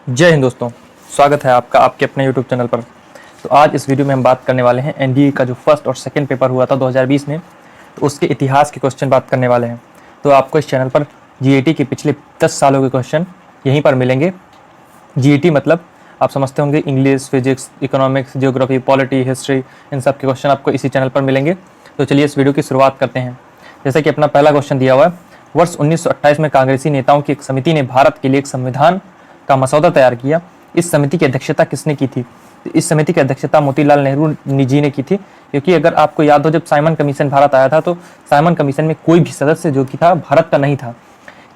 जय हिंद दोस्तों, स्वागत है आपका आपके अपने YouTube चैनल पर। तो आज इस वीडियो में हम बात करने वाले हैं एनडीए का जो फर्स्ट और सेकंड पेपर हुआ था 2020 में, तो उसके इतिहास के क्वेश्चन बात करने वाले हैं। तो आपको इस चैनल पर जीएटी के पिछले 10 सालों के क्वेश्चन यहीं पर मिलेंगे। जीएटी मतलब आप समझते होंगे English, physics, economics, geography, polity, history, इन सब के क्वेश्चन आपको इसी चैनल पर मिलेंगे। तो चलिए इस वीडियो की शुरुआत करते हैं। जैसे कि अपना पहला क्वेश्चन दिया हुआ है, वर्ष 1928 में कांग्रेसी नेताओं की एक समिति ने भारत के लिए एक संविधान का मसौदा तैयार किया। इस समिति की अध्यक्षता किसने की थी? तो इस समिति की अध्यक्षता मोतीलाल नेहरू जी ने की थी, क्योंकि अगर आपको याद हो जब साइमन कमीशन भारत आया था तो साइमन कमीशन में कोई भी सदस्य जो कि था भारत का नहीं था,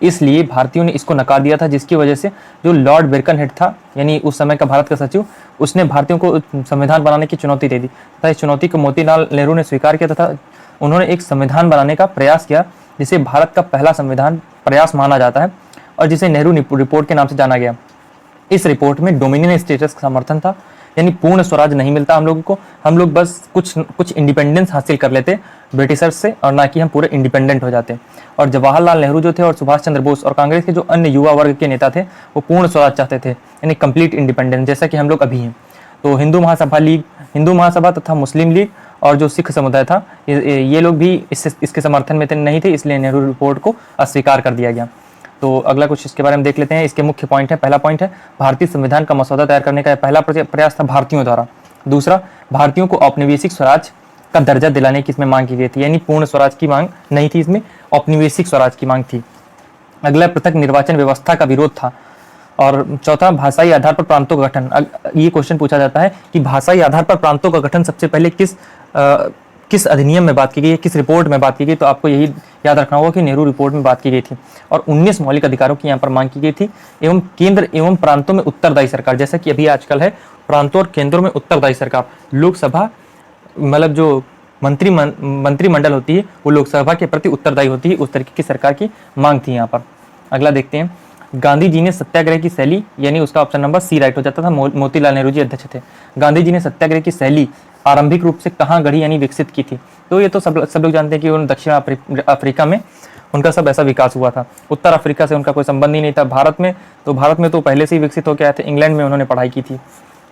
इसलिए भारतीयों ने इसको नकार दिया था, जिसकी वजह से जो लॉर्ड बिरकनहेड था यानी उस समय का भारत का सचिव, उसने भारतीयों को संविधान बनाने की चुनौती दे दी तथा इस चुनौती को मोतीलाल नेहरू ने स्वीकार किया तथा उन्होंने एक संविधान बनाने का प्रयास किया, जिसे भारत का पहला संविधान प्रयास माना जाता है और जिसे नेहरू रिपोर्ट के नाम से जाना गया। इस रिपोर्ट में डोमिनियन स्टेटस का समर्थन था, यानी पूर्ण स्वराज नहीं मिलता हम लोगों को, हम लोग बस कुछ इंडिपेंडेंस हासिल कर लेते ब्रिटिशर्स से और ना कि हम पूरे इंडिपेंडेंट हो जाते। और जवाहरलाल नेहरू जो थे और सुभाष चंद्र बोस और कांग्रेस के जो अन्य युवा वर्ग के नेता थे वो पूर्ण स्वराज चाहते थे, यानी कंप्लीट इंडिपेंडेंस, जैसा कि हम लोग अभी हैं। तो हिंदू महासभा तथा मुस्लिम लीग और जो सिख समुदाय था ये लोग भी इसके समर्थन में नहीं थे, इसलिए नेहरू रिपोर्ट को अस्वीकार कर दिया गया। तो अगला कुछ इसके बारे में देख लेते हैं। इसके मुख्य पॉइंट है, पहला पॉइंट है भारतीय संविधान का मसौदा तैयार करने का पहला प्रयास था भारतीयों द्वारा। दूसरा, भारतीयों को औपनिवेशिक स्वराज का दर्जा दिलाने की इसमें मांग की गई थी, यानी पूर्ण स्वराज की मांग नहीं थी, इसमें औपनिवेशिक स्वराज की मांग थी। अगला, पृथक निर्वाचन व्यवस्था का विरोध था। और चौथा, भाषाई आधार पर प्रांतों का गठन। ये क्वेश्चन पूछा जाता है कि भाषाई आधार पर प्रांतों का गठन सबसे पहले किस अधिनियम में बात की गई है, किस रिपोर्ट में बात की गई, तो आपको यही याद रखना होगा कि नेहरू रिपोर्ट में बात की गई थी। और 19 मौलिक अधिकारों की यहाँ पर मांग की गई थी, एवं केंद्र एवं प्रांतों में उत्तरदायी सरकार, जैसा कि अभी आजकल है प्रांतों और केंद्रों में उत्तरदायी सरकार। लोकसभा मतलब जो मंत्रिमंडल होती है वो लोकसभा के प्रति उत्तरदायी होती है, उस तरीके की सरकार की मांग थी यहाँ पर। अगला देखते हैं, गांधी जी ने सत्याग्रह की शैली, यानी उसका ऑप्शन नंबर सी राइट हो जाता था, मोतीलाल नेहरू जी अध्यक्ष थे। गांधी जी ने सत्याग्रह की शैली आरंभिक रूप से कहाँ गढ़ी यानी विकसित की थी? तो ये तो सब लोग जानते हैं कि उन दक्षिण अफ्रीका में उनका सब ऐसा विकास हुआ था। उत्तर अफ्रीका से उनका कोई संबंध ही नहीं था। भारत में तो पहले से ही विकसित होकर आए थे, इंग्लैंड में उन्होंने पढ़ाई की थी।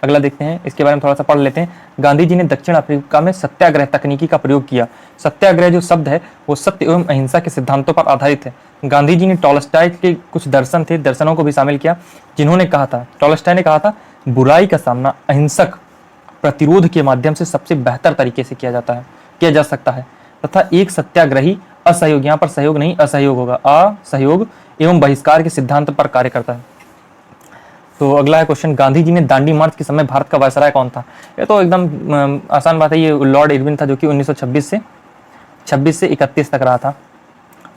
अगला देखते हैं, इसके बारे में थोड़ा सा पढ़ लेते हैं। गांधी जी ने दक्षिण अफ्रीका में सत्याग्रह तकनीकी का प्रयोग किया। सत्याग्रह जो शब्द है वो सत्य एवं अहिंसा के सिद्धांतों पर आधारित है। गांधी जी ने टॉलस्टॉय के कुछ दर्शनों को भी शामिल किया, जिन्होंने कहा था, टॉलस्टॉय ने कहा था, बुराई का सामना अहिंसक प्रतिरोध के माध्यम से सबसे बेहतर तरीके से किया जा सकता है तथा एक सत्याग्रही असहयोग, यहाँ पर सहयोग नहीं असहयोग होगा, असहयोग एवं बहिष्कार के सिद्धांत पर कार्य करता है। तो अगला है क्वेश्चन, गांधी जी ने दांडी मार्च के समय भारत का वायसराय कौन था? ये तो एकदम आसान बात है, ये लॉर्ड इरविन था, जो कि 1926 से 31 तक रहा था।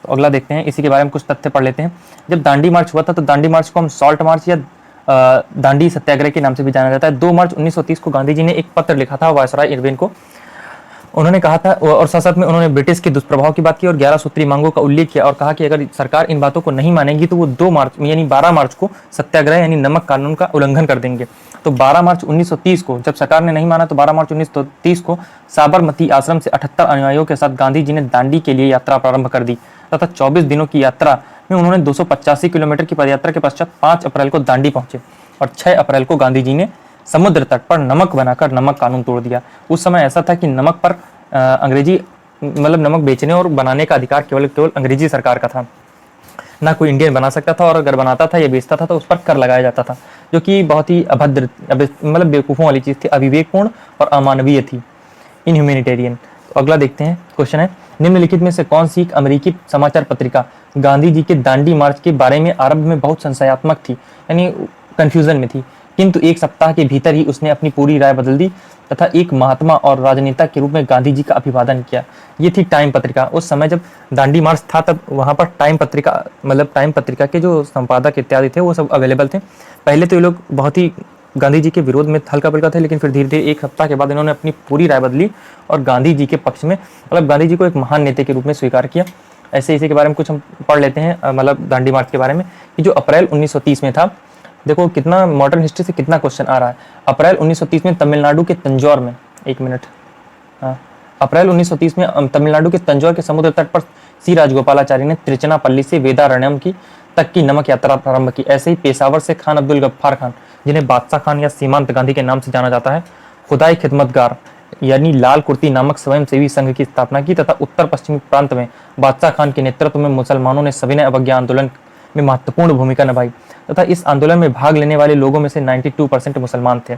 तो अगला देखते हैं, इसी के बारे में कुछ तथ्य पढ़ लेते हैं। जब दांडी मार्च हुआ था तो दांडी मार्च को हम सॉल्ट मार्च या दांडी सत्याग्रह के नाम से भी जाना जाता है। 2 मार्च 1930 को गांधी जी ने एक पत्र लिखा था वायसराय इरविन को। उन्होंने कहा था, और साथ में उन्होंने ब्रिटिश के दुष्प्रभाव की बात की और 11 सूत्री मांगों का उल्लेख किया और कहा कि अगर सरकार इन बातों को नहीं मानेगी तो वो 2 मार्च यानी 12 मार्च को सत्याग्रह यानी नमक कानून का उल्लंघन कर देंगे। तो 12 मार्च 1930 को जब सरकार ने नहीं माना तो 12 मार्च 1930 को साबरमती आश्रम से 78 अनुयायियों के साथ गांधी जी ने दांडी के लिए यात्रा प्रारंभ कर दी तथा 24 दिनों की यात्रा में उन्होंने 285 किलोमीटर की पदयात्रा के पश्चात 5 अप्रैल को दांडी पहुंचे और 6 अप्रैल को गांधी जी ने समुद्र तट पर नमक बनाकर नमक कानून तोड़ दिया। उस समय ऐसा था कि नमक पर अंग्रेजी मतलब नमक बेचने और बनाने का अधिकार केवल अंग्रेजी सरकार का था, ना कोई इंडियन बना सकता था, और अगर बनाता था या बेचता था तो उस पर कर लगाया जाता था, जो कि बहुत ही अभद्र मतलब बेवकूफ़ों वाली चीज़ थी, अविवेकपूर्ण और अमानवीय थी, इनह्यूमैनिटेरियन। तो अगला देखते हैं, क्वेश्चन है, निम्नलिखित में से कौन सी एक अमेरिकी समाचार पत्रिका गांधी जी के दांडी मार्च के बारे में आरंभ में बहुत संशयात्मक थी, यानी कंफ्यूजन में थी, किंतु एक सप्ताह के भीतर ही उसने अपनी पूरी राय बदल दी तथा एक महात्मा और राजनेता के रूप में गांधी जी का अभिवादन किया? ये थी टाइम पत्रिका। उस समय जब दांडी मार्च था तब वहां पर टाइम पत्रिका के जो संपादक इत्यादि थे वो सब अवेलेबल थे। पहले तो ये लोग बहुत ही गांधी जी के विरोध में हल्का फुल्का थे, लेकिन फिर धीरे धीरे एक सप्ताह के बाद इन्होंने अपनी पूरी राय बदली और गांधी जी के पक्ष में मतलब गांधी जी को एक महान नेता के रूप में स्वीकार किया। ऐसे इसी के बारे में कुछ हम पढ़ लेते हैं, मतलब दांडी मार्च के बारे में, कि जो अप्रैल 1930 में था। देखो कितना मॉडर्न हिस्ट्री से कितना क्वेश्चन आ रहा है। अप्रैल 1930 में तमिलनाडु के तंजौर में, एक मिनट, हाँ, अप्रैल 1930 में तमिलनाडु के तंजौर के समुद्र तट पर सी राजगोपालाचारी ने त्रिचनापल्ली से वेदारण्यम की तक की नमक यात्रा प्रारंभ की। ऐसे ही पेशावर से खान अब्दुल गफ्फार खान, जिन्हें बादशाह खान या सीमांत गांधी के नाम से जाना जाता है, खुदाई खिदमतगार यानी लाल कुर्ती नामक स्वयंसेवी संघ की स्थापना की तथा उत्तर पश्चिमी प्रांत में बादशाह खान के नेतृत्व में मुसलमानों ने सविनय अवज्ञा आंदोलन में महत्वपूर्ण भूमिका निभाई तथा इस आंदोलन में भाग लेने वाले लोगों में से 92% मुसलमान थे।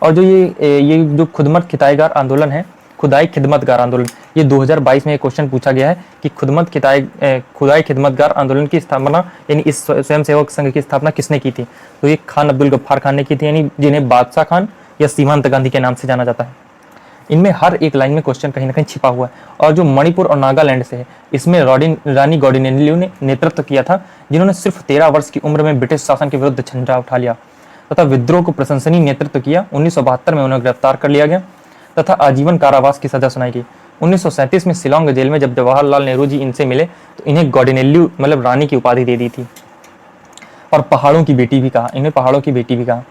और जो ये जो खुदमत खिताईगार आंदोलन है, खुदाई खिदमतगार आंदोलन, ये 2022 में एक क्वेश्चन पूछा गया है कि खुदाई खिदमतगार आंदोलन की स्थापना यानी इस स्वयंसेवक संघ की स्थापना किसने की थी? तो ये खान अब्दुल गफ्फार खान ने की थी, यानी जिन्हें बादशाह खान या सीमांत गांधी के नाम से जाना जाता है। इनमें हर एक लाइन में क्वेश्चन कहीं ना कहीं छिपा हुआ है। और जो मणिपुर और नागालैंड से है, इसमें रानी गौडिनेल्लू ने नेतृत्व किया था, जिन्होंने सिर्फ 13 वर्ष की उम्र में ब्रिटिश शासन के विरुद्ध झंडा उठा लिया तथा विद्रोह को प्रशंसनीय नेतृत्व किया। 1972 में उन्हें गिरफ्तार कर लिया गया तथा आजीवन कारावास की सजा सुनाई गई। 1937 में शिलोंग जेल में जब जवाहरलाल नेहरू जी इनसे मिले तो इन्हें गौडिनेल्लू मतलब रानी की उपाधि दे दी थी और पहाड़ों की बेटी भी कहा, इन्हें पहाड़ों की बेटी भी कहा।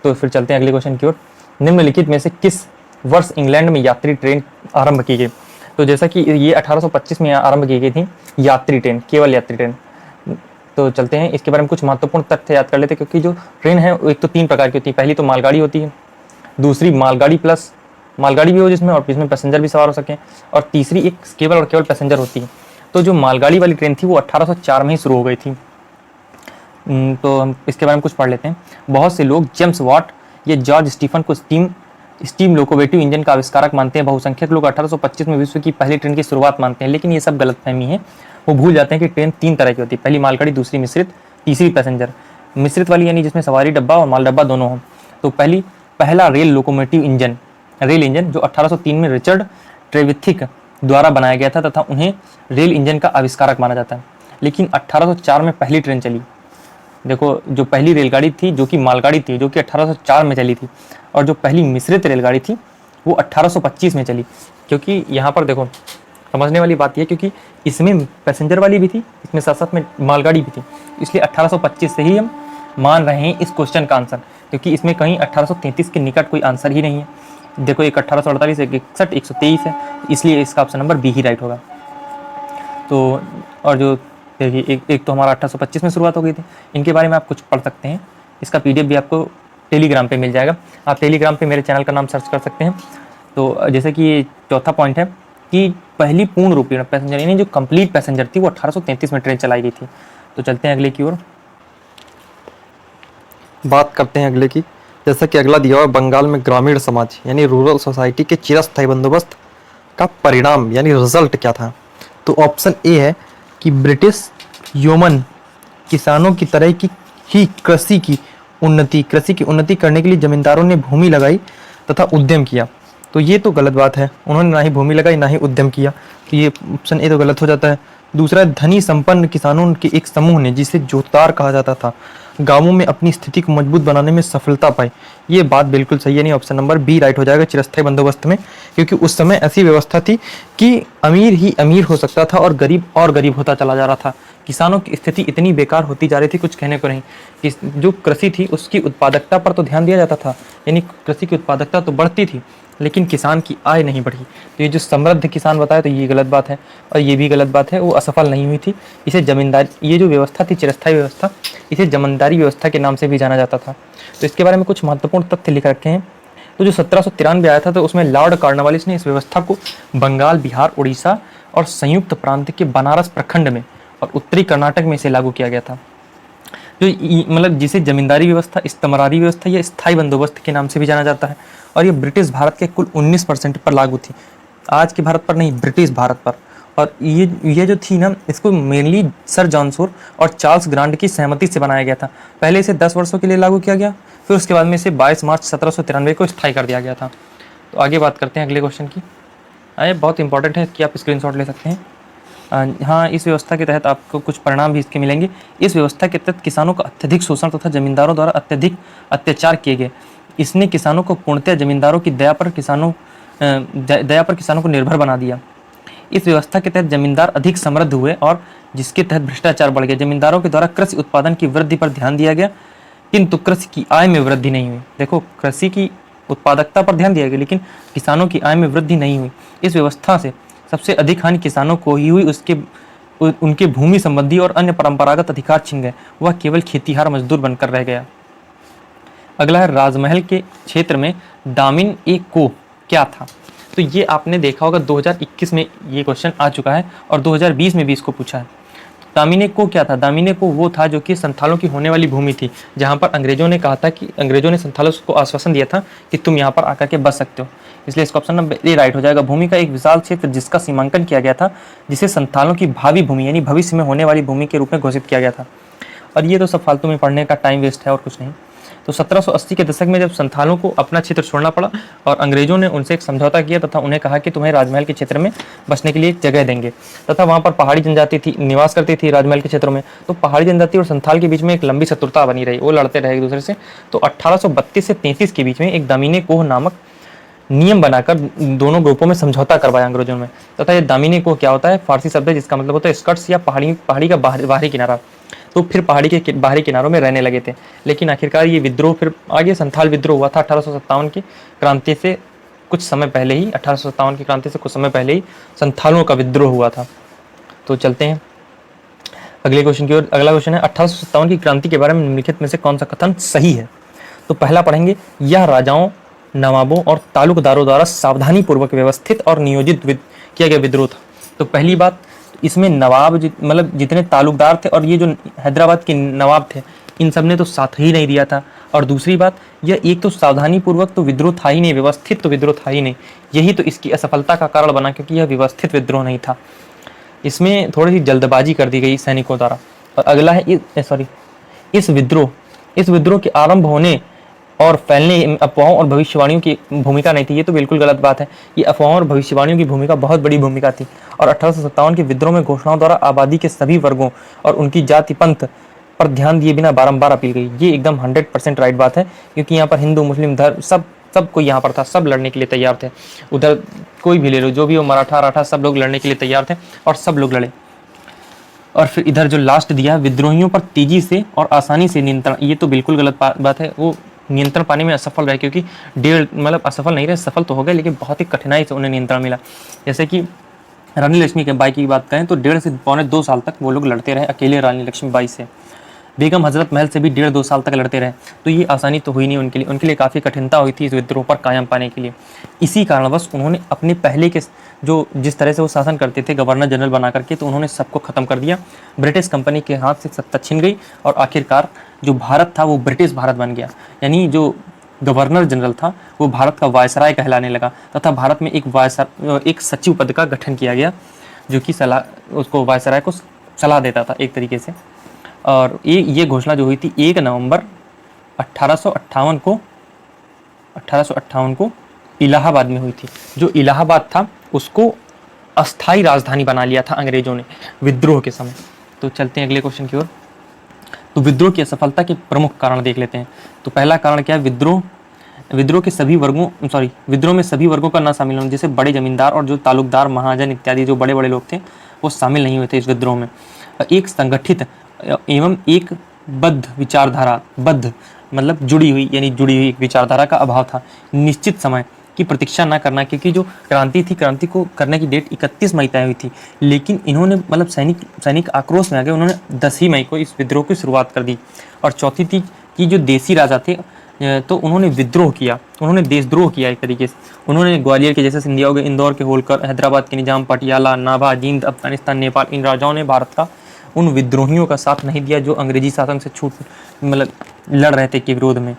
तो फिर चलते हैं अगले क्वेश्चन की ओर। निम्नलिखित में से किस वर्ष इंग्लैंड में यात्री ट्रेन आरंभ की गई? तो जैसा कि ये 1825 में आरंभ की गई थी यात्री ट्रेन, केवल यात्री ट्रेन। तो चलते हैं इसके बारे में कुछ महत्वपूर्ण तथ्य याद कर लेते हैं, क्योंकि जो ट्रेन है एक तो 3 प्रकार की होती है। पहली तो मालगाड़ी होती है, दूसरी मालगाड़ी प्लस मालगाड़ी भी हो जिसमें और इसमें पैसेंजर भी सवार हो सकें, और तीसरी एक केवल और केवल पैसेंजर होती है। तो जो मालगाड़ी वाली ट्रेन थी वो 1804 में ही शुरू हो गई थी। तो हम इसके बारे में कुछ पढ़ लेते हैं। बहुत से लोग जेम्स वाट या जॉर्ज स्टीफन को स्टीम लोकोमोटिव इंजन का आविष्कारक मानते हैं। बहुसंख्यक लोग 1825 में विश्व की पहली ट्रेन की शुरुआत मानते हैं, लेकिन ये सब गलतफहमी है। वो भूल जाते हैं कि ट्रेन 3 तरह की होती है, पहली मालगाड़ी, दूसरी मिश्रित, तीसरी पैसेंजर। मिश्रित वाली यानी जिसमें सवारी डब्बा और माल डब्बा दोनों हों। तो पहला रेल लोकोमोटिव इंजन जो 1803 में रिचर्ड ट्रेविथिक द्वारा बनाया गया था तथा उन्हें रेल इंजन का आविष्कारक माना जाता है। लेकिन 1804 में पहली ट्रेन चली। देखो, जो पहली रेलगाड़ी थी जो कि मालगाड़ी थी, जो कि 1804 में चली थी, और जो पहली मिश्रित रेलगाड़ी थी वो 1825 में चली। क्योंकि यहाँ पर देखो समझने वाली बात यह, क्योंकि इसमें पैसेंजर वाली भी थी, इसमें साथ साथ में मालगाड़ी भी थी, इसलिए 1825 से ही हम मान रहे हैं इस क्वेश्चन का आंसर, क्योंकि इसमें कहीं 1833 के निकट कोई आंसर ही नहीं है। देखो, एक 1848, एक 61, 123 है, इसलिए इसका ऑप्शन नंबर बी ही राइट होगा। तो और जो देखिए एक तो हमारा 1825 में शुरुआत हो गई थी। इनके बारे में आप कुछ पढ़ सकते हैं, इसका PDF भी आपको टेलीग्राम पे मिल जाएगा। आप टेलीग्राम पे मेरे चैनल का नाम सर्च कर सकते हैं। तो जैसे कि ये चौथा पॉइंट है कि पहली पूर्ण रूपी पैसेंजर यानी जो कंप्लीट पैसेंजर थी वो 1833 में ट्रेन चलाई गई थी। तो चलते हैं अगले की ओर, बात करते हैं अगले की। जैसा कि अगला दिया हुआ बंगाल में ग्रामीण समाज यानी रूरल सोसाइटी के चिरस्थायी बंदोबस्त का परिणाम यानी रिजल्ट क्या था? तो ऑप्शन ए है कि ब्रिटिश यौमन किसानों की तरह की ही कृषि की उन्नति करने के लिए जमींदारों ने भूमि लगाई तथा उद्यम किया। तो ये तो गलत बात है, उन्होंने ना ही भूमि लगाई ना ही उद्यम किया, तो ये ऑप्शन ए तो गलत हो जाता है। दूसरा, धनी संपन्न किसानों के एक समूह ने, जिसे जोतदार कहा जाता था, गांवों में अपनी स्थिति को मजबूत बनाने में सफलता पाई। ये बात बिल्कुल सही है, नहीं ऑप्शन नंबर बी राइट हो जाएगा चिरस्थायी बंदोबस्त में, क्योंकि उस समय ऐसी व्यवस्था थी कि अमीर ही अमीर हो सकता था और गरीब होता चला जा रहा था। किसानों की स्थिति इतनी बेकार होती जा रही थी, कुछ कहने को नहीं। कि जो कृषि थी उसकी उत्पादकता पर तो ध्यान दिया जाता था, यानी कृषि की उत्पादकता तो बढ़ती थी, लेकिन किसान की आय नहीं बढ़ी। तो ये जो समृद्ध किसान बताया तो ये गलत बात है, और ये भी गलत बात है, वो असफल नहीं हुई थी। इसे जमींदारी, ये जो व्यवस्था थी चिरस्थायी व्यवस्था, इसे जमींदारी व्यवस्था के नाम से भी जाना जाता था। तो इसके बारे में कुछ महत्वपूर्ण तथ्य लिख रखे हैं। तो जो 1793 आया था, तो उसमें लॉर्ड कॉर्नवालिस ने इस व्यवस्था को बंगाल, बिहार, उड़ीसा और संयुक्त प्रांत के बनारस प्रखंड में और उत्तरी कर्नाटक में इसे लागू किया गया था। जो मतलब जिसे जमींदारी व्यवस्था, इस्तमरारी व्यवस्था या स्थायी बंदोबस्त के नाम से भी जाना जाता है, और ये ब्रिटिश भारत के कुल 19% पर लागू थी। आज के भारत पर नहीं, ब्रिटिश भारत पर। और ये जो थी ना, इसको मेनली सर जॉन शोर और चार्ल्स ग्रांट की सहमति से बनाया गया था। पहले इसे 10 वर्षों के लिए लागू किया गया, फिर उसके बाद में इसे 22 मार्च 1793 को स्थायी कर दिया गया था। तो आगे बात करते हैं अगले क्वेश्चन की। ये बहुत इंपॉर्टेंट है कि आप स्क्रीनशॉट ले सकते हैं। हाँ, इस व्यवस्था के तहत आपको कुछ परिणाम भी इसके मिलेंगे। इस व्यवस्था के तहत किसानों का अत्यधिक शोषण तथा जमींदारों द्वारा अत्यधिक अत्याचार किए गए। इसने किसानों को पूर्णतः जमींदारों की दया पर किसानों को निर्भर बना दिया। इस व्यवस्था के तहत जमींदार अधिक समृद्ध हुए और जिसके तहत भ्रष्टाचार बढ़ गया। जमींदारों के द्वारा कृषि उत्पादन की वृद्धि पर ध्यान दिया गया, किंतु कृषि की आय में वृद्धि नहीं हुई। देखो, कृषि की उत्पादकता पर ध्यान दिया गया, लेकिन किसानों की आय में वृद्धि नहीं हुई। इस व्यवस्था से सबसे अधिक हानि किसानों को ही हुई, उसके उनके भूमि संबंधी और अन्य परंपरागत अधिकार छिन गए, वह केवल खेतीहार मजदूर बनकर रह गया। अगला है राजमहल के क्षेत्र में दामिन ए को क्या था। तो ये आपने देखा होगा 2021 में ये क्वेश्चन आ चुका है और 2020 में भी इसको पूछा है। दामिने को क्या था? दामिने को वो था जो कि संथालों की होने वाली भूमि थी, जहां पर अंग्रेजों ने कहा था कि अंग्रेजों ने संथालों को आश्वासन दिया था कि तुम यहाँ पर आकर के बस सकते हो। इसलिए इसका ऑप्शन नंबर ए राइट हो जाएगा। भूमि का एक विशाल क्षेत्र जिसका सीमांकन किया गया था, जिसे संथालों की भावी भूमि यानी भविष्य में होने वाली भूमि के रूप में घोषित किया गया था। और ये तो सब फालतू में पढ़ने का टाइम वेस्ट है और कुछ नहीं। तो 1780 के दशक में जब संथालों को अपना क्षेत्र छोड़ना पड़ा और अंग्रेजों ने उनसे एक समझौता किया तथा उन्हें कहा कि तुम्हें राजमहल के क्षेत्र में बसने के लिए एक जगह देंगे, तथा वहाँ पर पहाड़ी जनजाति थी निवास करती थी राजमहल के क्षेत्रों में। तो पहाड़ी जनजाति और संथाल के बीच में एक लंबी शत्रुता बनी रही, वो लड़ते रहे एक दूसरे से। तो 1832 से 33 के बीच में एक दामिनी कोह नामक नियम बनाकर दोनों ग्रुपों में समझौता करवाया अंग्रेजों में। तथा ये दामिनी कोह क्या होता है? फारसी शब्द है जिसका मतलब होता है स्कर्ट्स या पहाड़ी का बाहरी किनारा। तो फिर पहाड़ी के बाहरी किनारों में रहने लगे थे। लेकिन आखिरकार ये विद्रोह फिर आगे संथाल विद्रोह हुआ था 1857 की क्रांति से कुछ समय पहले ही। 1857 की क्रांति से कुछ समय पहले ही संथालों का विद्रोह हुआ था। तो चलते हैं अगले क्वेश्चन की ओर। अगला क्वेश्चन है 1857 की क्रांति के बारे में निम्नलिखित में से कौन सा कथन सही है? तो पहला पढ़ेंगे, यह राजाओं, नवाबों और तालुकदारों द्वारा सावधानी पूर्वक व्यवस्थित और नियोजित किया गया विद्रोह था। तो पहली बात, इसमें नवाब मतलब जितने तालुकदार थे और ये जो हैदराबाद के नवाब थे, इन सब ने तो साथ ही नहीं दिया था। और दूसरी बात, यह एक तो सावधानी पूर्वक तो विद्रोह था ही नहीं, व्यवस्थित तो विद्रोह था ही नहीं। यही तो इसकी असफलता का कारण बना, क्योंकि यह व्यवस्थित विद्रोह नहीं था। इसमें थोड़ी सी जल्दबाजी कर दी गई सैनिकों द्वारा। और अगला है इस विद्रोह के आरंभ होने और फैलने अफवाहों और भविष्यवाणियों की भूमिका नहीं थी। ये तो बिल्कुल गलत बात है। ये अफवाहों और भविष्यवाणियों की भूमिका बहुत बड़ी भूमिका थी। और 1857 के विद्रोह में घोषणाओं द्वारा आबादी के सभी वर्गों और उनकी जाति पंथ पर ध्यान दिए बिना बारंबार अपील गई। ये एकदम 100% राइट बात है, क्योंकि यहाँ पर हिंदू मुस्लिम धर्म सब कोई यहाँ पर था, सब लड़ने के लिए तैयार थे। उधर कोई भी ले लो, जो भी हो, मराठा सब लोग लड़ने के लिए तैयार थे और सब लोग लड़े। और फिर इधर जो लास्ट दिया, विद्रोहियों पर तेजी से और आसानी से नियंत्रण, ये तो बिल्कुल गलत बात है। वो नियंत्रण पाने में असफल रहे, क्योंकि असफल नहीं रहे, सफल तो हो गए, लेकिन बहुत ही कठिनाई से उन्हें नियंत्रण मिला। जैसे कि रानी लक्ष्मीबाई की बात करें तो 1.5 से पौने 2 साल तक वो लोग लड़ते रहे अकेले रानी लक्ष्मीबाई से। बेगम हजरत महल से भी 1.5-2 साल तक लड़ते रहे। तो ये आसानी तो हुई नहीं उनके लिए काफ़ी कठिनता हुई थी इस विद्रोह पर कायम पाने के लिए। इसी कारणवश उन्होंने अपने पहले के जिस तरह से वो शासन करते थे गवर्नर जनरल बना करके, तो उन्होंने सबको ख़त्म कर दिया। ब्रिटिश कंपनी के हाथ से सत्ता छिन गई और आखिरकार जो भारत था वो ब्रिटिश भारत बन गया। यानी जो गवर्नर जनरल था वो भारत का वायसराय कहलाने लगा, तथा भारत में एक सचिव पद का गठन किया गया, जो कि उसको वायसराय को सलाह देता था एक तरीके से। और ये घोषणा जो हुई थी 1 नवंबर 1858 को इलाहाबाद में हुई थी। जो इलाहाबाद था उसको अस्थाई राजधानी बना लिया था अंग्रेजों ने विद्रोह के समय। तो चलते हैं अगले क्वेश्चन की ओर। तो विद्रोह की असफलता के प्रमुख कारण देख लेते हैं। तो पहला कारण क्या है? विद्रोह में सभी वर्गों का ना शामिल होना, जैसे बड़े जमींदार और जो तालुकदार, महाजन इत्यादि जो बड़े बड़े लोग थे वो शामिल नहीं हुए थे इस विद्रोह में। एक संगठित एवं एक बद्ध मतलब जुड़ी हुई एक विचारधारा का अभाव था। निश्चित समय की प्रतीक्षा न करना, क्योंकि जो क्रांति को करने की डेट 31 मई तय हुई थी, लेकिन इन्होंने सैनिक आक्रोश में आ गए, उन्होंने 10 ही मई को इस विद्रोह की शुरुआत कर दी। और चौथी थी कि जो देसी राजा थे तो उन्होंने विद्रोह किया, उन्होंने देशद्रोह किया एक तरीके से। उन्होंने ग्वालियर के जैसे सिंधिया हो गए, इंदौर के होलकर, हैदराबाद के निजाम, पटियाला, नाभा, जींद, अफगानिस्तान, नेपाल, इन राजाओं ने भारत का उन विद्रोहियों का साथ नहीं दिया जो अंग्रेजी शासन से लड़ रहे थे के विरोध में।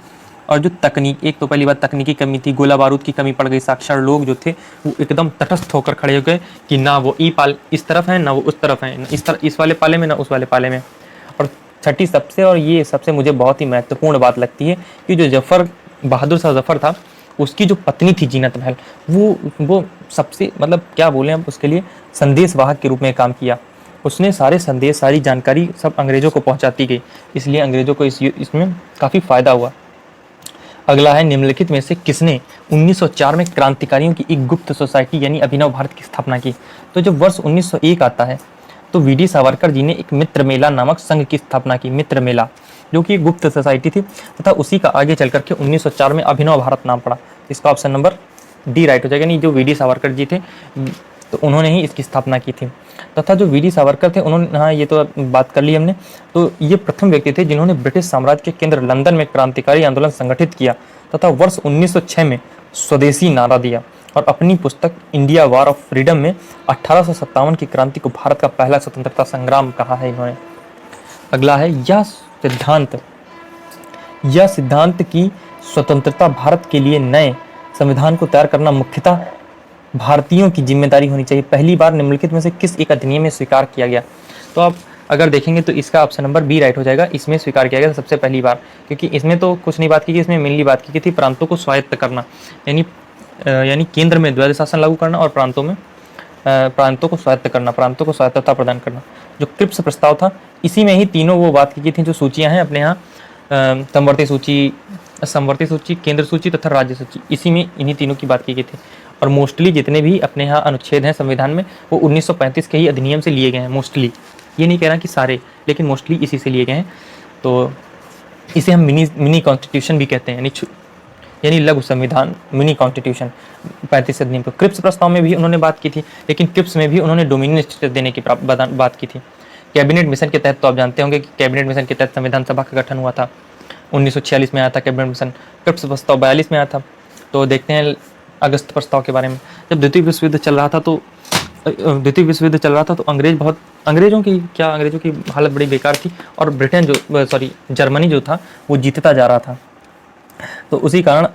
और जो एक तो पहली बात तकनीकी कमी थी, गोला बारूद की कमी पड़ गई। साक्षर लोग जो थे वो एकदम तटस्थ होकर खड़े हो गए कि ना वो इस तरफ है ना वो उस तरफ है, इस वाले पाले में ना उस वाले पाले में। और छठी सबसे मुझे बहुत ही महत्वपूर्ण बात लगती है कि जो बहादुर शाह जफर था, उसकी जो पत्नी थी जीनत महल, वो सबसे क्या बोले हम उसके लिए, संदेशवाहक के रूप में काम किया। उसने सारे संदेश, सारी जानकारी सब अंग्रेजों को पहुंचाती गई, इसलिए अंग्रेजों को इसमें काफ़ी फायदा हुआ। अगला है, निम्नलिखित में से किसने 1904 में क्रांतिकारियों की एक गुप्त सोसाइटी यानी अभिनव भारत की स्थापना की? तो जब वर्ष 1901 आता है तो वी.डी. सावरकर जी ने एक मित्र मेला नामक संघ की स्थापना की। मित्र मेला जो कि एक गुप्त सोसाइटी थी, तथा उसी का आगे चल करके 1904 में अभिनव भारत नाम पड़ा। इसका ऑप्शन नंबर डी राइट हो जाएगा। नहीं, जो वी.डी. सावरकर जी थे तो उन्होंने ही इसकी स्थापना की थी। तथा जो वीडी सावरकर थे उन्होंने, हाँ ये तो बात कर ली हमने, तो ये प्रथम व्यक्ति थे जिन्होंने ब्रिटिश साम्राज्य के केंद्र लंदन में क्रांतिकारी आंदोलन संगठित किया तथा वर्ष 1906 में स्वदेशी नारा दिया और अपनी पुस्तक इंडिया वार ऑफ फ्रीडम में 1857 की क्रांति को भारत का पहला स्वतंत्रता संग्राम कहा है इन्होंने। अगला है यह सिद्धांत की स्वतंत्रता भारत के लिए नए संविधान को तैयार करना मुख्यतः भारतीयों की जिम्मेदारी होनी चाहिए। पहली बार निम्नलिखित में से किस एक अधिनियम में स्वीकार किया गया? तो आप अगर देखेंगे तो इसका ऑप्शन नंबर बी राइट हो जाएगा। इसमें स्वीकार किया गया सबसे पहली बार, क्योंकि इसमें तो कुछ नहीं बात की गई, इसमें मेनली बात की गई थी प्रांतों को स्वायत्त करना, यानी केंद्र में द्वैध शासन लागू करना और प्रांतों को स्वायत्त करना, प्रांतों को स्वायत्तता प्रदान करना। जो क्रिप्स प्रस्ताव था इसी में ही तीनों वो बात की गई थी जो सूचियाँ हैं अपने यहाँ, समवर्ती सूची, केंद्र सूची तथा राज्य सूची, इसी में इन्हीं तीनों की बात की गई थी। और मोस्टली जितने भी अपने यहाँ अनुच्छेद हैं संविधान में वो 1935 के ही अधिनियम से लिए गए हैं। मोस्टली, ये नहीं कह रहा कि सारे, लेकिन मोस्टली इसी से लिए गए हैं। तो इसे हम मिनी कॉन्स्टिट्यूशन भी कहते हैं, यानी लघु संविधान, मिनी कॉन्स्टिट्यूशन 35 अधिनियम को। क्रिप्स प्रस्ताव में भी उन्होंने बात की थी, लेकिन क्रिप्स में भी उन्होंने डोमिनियन स्टेटस देने की बात की थी। कैबिनेट मिशन के तहत तो आप जानते होंगे कि कैबिनेट मिशन के तहत संविधान सभा का गठन हुआ था, 1946 में आया था कैबिनेट मिशन। क्रिप्स प्रस्ताव 42 में आया था। तो देखते हैं अगस्त प्रस्ताव के बारे में। जब द्वितीय विश्व युद्ध चल रहा था तो अंग्रेजों की हालत बड़ी बेकार थी और जर्मनी जो था वो जीतता जा रहा था। तो उसी कारण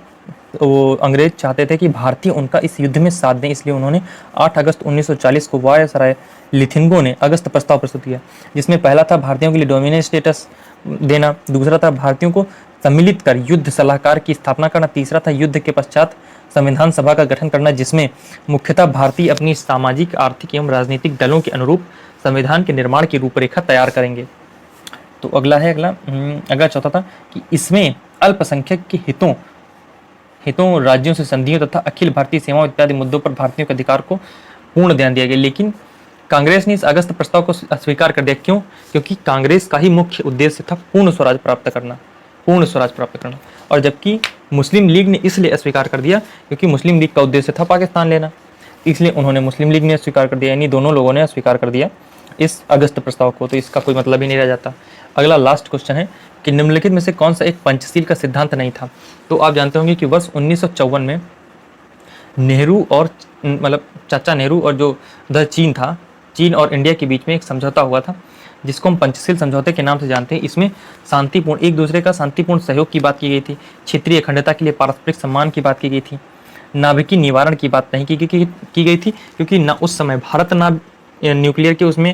वो अंग्रेज चाहते थे कि भारतीय उनका इस युद्ध में साथ दें, इसलिए उन्होंने 8 अगस्त 1940 को वायसराय लिथिंगो ने अगस्त प्रस्ताव प्रस्तुत किया, जिसमें पहला था भारतीयों के लिए डोमिनियन स्टेटस देना, दूसरा था भारतीयों को सम्मिलित कर युद्ध सलाहकार की स्थापना करना, तीसरा था युद्ध के पश्चात संविधान सभा का गठन करना, जिसमें मुख्यतः भारतीय अपनी सामाजिक, आर्थिक एवं राजनीतिक दलों के अनुरूप संविधान के निर्माण की रूपरेखा तैयार करेंगे। तो अगला चौथा था कि इसमें अल्पसंख्यक के हितों राज्यों से संधियों तथा अखिल भारतीय सेवाओं इत्यादि मुद्दों पर भारतीयों के अधिकार को पूर्ण ध्यान दिया गया। लेकिन कांग्रेस ने इस अगस्त प्रस्ताव को अस्वीकार कर दिया। क्यों? क्योंकि कांग्रेस का ही मुख्य उद्देश्य था पूर्ण स्वराज प्राप्त करना, और जबकि मुस्लिम लीग ने इसलिए अस्वीकार कर दिया क्योंकि मुस्लिम लीग का उद्देश्य था पाकिस्तान लेना, इसलिए उन्होंने मुस्लिम लीग ने अस्वीकार कर दिया, यानी दोनों लोगों ने अस्वीकार कर दिया इस अगस्त प्रस्ताव को। तो इसका कोई मतलब ही नहीं रह जाता। अगला लास्ट क्वेश्चन है कि निम्नलिखित में से कौन सा एक पंचशील का सिद्धांत नहीं था? तो आप जानते होंगे कि वर्ष 1954 में नेहरू और चाचा नेहरू और जो चीन और इंडिया के बीच में एक समझौता हुआ था, जिसको हम पंचशील समझौते के नाम से जानते हैं। इसमें एक दूसरे का शांतिपूर्ण सहयोग की बात की गई थी, क्षेत्रीय अखंडता के लिए पारस्परिक सम्मान की बात की गई थी, नाभिकीय निवारण की बात नहीं की गई थी, क्योंकि ना उस समय भारत ना न्यूक्लियर के उसमें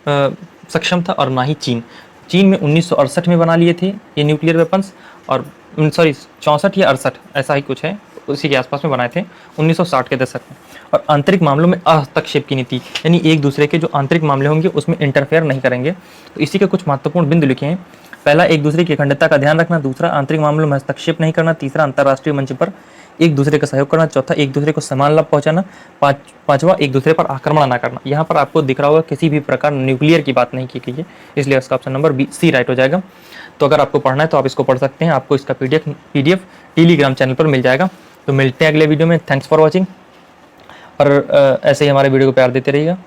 सक्षम था और ना ही चीन में 1968 में बना लिए थे ये न्यूक्लियर वेपन्स, और 64 या 68 ऐसा ही कुछ है, उसी के आसपास में बनाए थे 1960 के दशक में। और आंतरिक मामलों में हस्तक्षेप की नीति, यानी एक दूसरे के जो आंतरिक मामले होंगे उसमें इंटरफेयर नहीं करेंगे। तो इसी के कुछ महत्वपूर्ण बिंदु लिखे हैं। पहला, एक दूसरे की अखंडता का ध्यान रखना, दूसरा आंतरिक मामलों में हस्तक्षेप नहीं करना, तीसरा अंतर्राष्ट्रीय मंच पर एक दूसरे का सहयोग करना, चौथा एक दूसरे को समान लाभ पहुंचाना, पांचवा एक दूसरे पर आक्रमण ना करना। यहाँ पर आपको दिख रहा होगा किसी भी प्रकार न्यूक्लियर की बात नहीं की गई है, इसलिए इसका option number B C right हो जाएगा। तो अगर आपको पढ़ना है तो आप इसको पढ़ सकते हैं, आपको इसका पीडीएफ टेलीग्राम चैनल पर मिल जाएगा। तो मिलते हैं अगले वीडियो में। थैंक्स फॉर वॉचिंग, और ऐसे ही हमारे वीडियो को प्यार देते रहिएगा।